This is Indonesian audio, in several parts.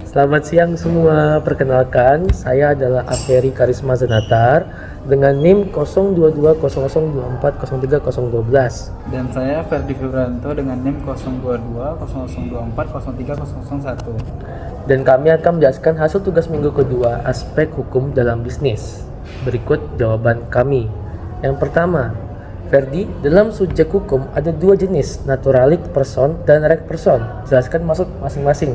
Selamat siang semua, perkenalkan saya adalah Aferi Karisma Zanatar dengan NIM 022002403012. Dan saya Ferdi Fibranto dengan NIM 0220240301. Dan kami akan menjelaskan hasil tugas minggu kedua aspek hukum dalam bisnis. Berikut jawaban kami. Yang pertama, Ferdi, dalam subjek hukum ada dua jenis, naturalik person dan rek person. Jelaskan maksud masing-masing.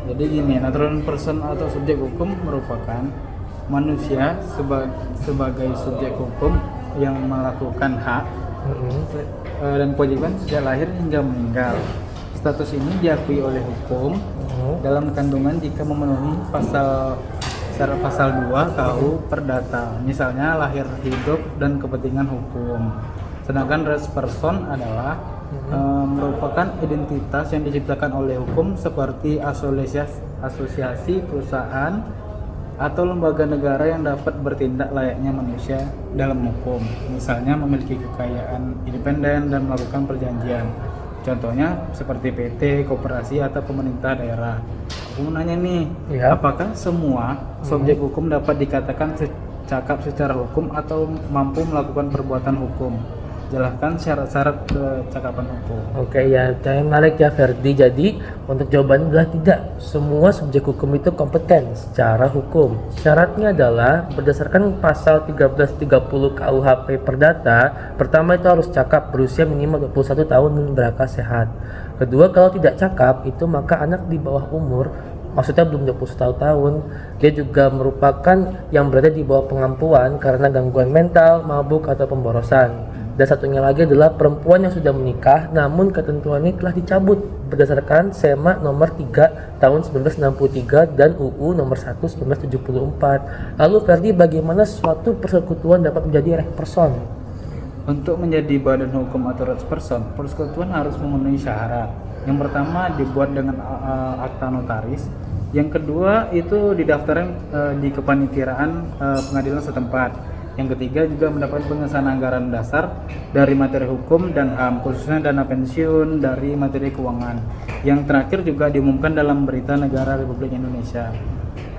Jadi gini, natural person atau subjek hukum merupakan manusia sebagai subjek hukum yang melakukan hak dan kewajiban sejak lahir hingga meninggal. Status ini diakui oleh hukum dalam kandungan jika memenuhi syarat pasal 2 KUH Perdata, misalnya lahir, hidup, dan kepentingan hukum. Sedangkan res person adalah merupakan identitas yang diciptakan oleh hukum seperti asosiasi perusahaan atau lembaga negara yang dapat bertindak layaknya manusia dalam hukum, misalnya memiliki kekayaan independen dan melakukan perjanjian. Contohnya seperti PT, koperasi, atau pemerintah daerah. Aku mau nanya nih, apakah semua subjek hukum dapat dikatakan cakap secara hukum atau mampu melakukan perbuatan hukum? Jelaskan syarat-syarat kecakapan hukum. Oke ya, saya menarik ya Ferdi. Jadi untuk jawabannya adalah tidak. Semua subjek hukum itu kompeten secara hukum. Syaratnya adalah berdasarkan pasal 1330 KUHP Perdata. Pertama itu harus cakap, berusia minimal 21 tahun dan berakal sehat. Kedua, kalau tidak cakap itu maka anak di bawah umur, maksudnya belum 21 tahun, dia juga merupakan yang berada di bawah pengampuan karena gangguan mental, mabuk, atau pemborosan. Dan satunya lagi adalah perempuan yang sudah menikah namun ketentuan ini telah dicabut berdasarkan SEMA nomor 3 tahun 1963 dan UU nomor 1 1974. Lalu Ferdi, bagaimana suatu persekutuan dapat menjadi rek person? Untuk menjadi badan hukum atau res person, persekutuan harus memenuhi syarat. Yang pertama dibuat dengan akta notaris. Yang kedua itu didaftarkan di kepanitiaan pengadilan setempat. Yang ketiga juga mendapat pengesahan anggaran dasar dari materi hukum dan HAM, khususnya dana pensiun dari materi keuangan. Yang terakhir juga diumumkan dalam berita negara Republik Indonesia.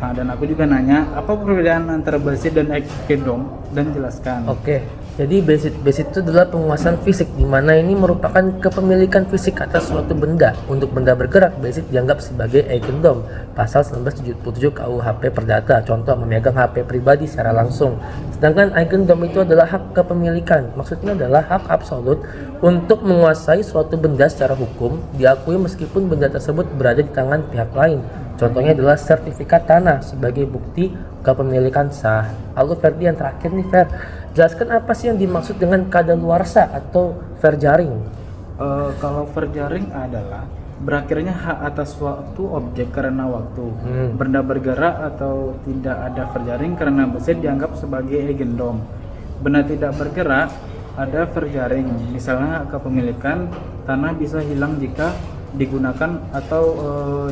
Dan aku juga nanya, apa perbedaan antara basit dan ekendom, dan jelaskan. Oke, jadi basit itu adalah penguasaan fisik, di mana ini merupakan kepemilikan fisik atas suatu benda. Untuk benda bergerak, basit dianggap sebagai ekendom, pasal 1977 KUHP Perdata. Contoh, memegang HP pribadi secara langsung. Sedangkan ekendom itu adalah hak kepemilikan, maksudnya adalah hak absolut untuk menguasai suatu benda secara hukum, diakui meskipun benda tersebut berada di tangan pihak lain. Contohnya adalah sertifikat tanah sebagai bukti kepemilikan sah. Lalu Ferdi, yang terakhir nih Fer, jelaskan apa sih yang dimaksud dengan kadaluarsa atau verjaring? Kalau verjaring adalah berakhirnya hak atas suatu objek karena waktu. Benda bergerak atau tidak ada verjaring karena basit dianggap sebagai ekendom. Benda tidak bergerak ada verjaring. Misalnya kepemilikan tanah bisa hilang jika digunakan atau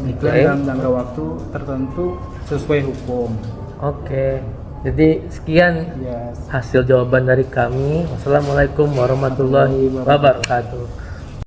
diklaim dalam jangka waktu tertentu sesuai hukum. Oke, jadi sekian hasil jawaban dari kami. Wassalamualaikum warahmatullahi wabarakatuh.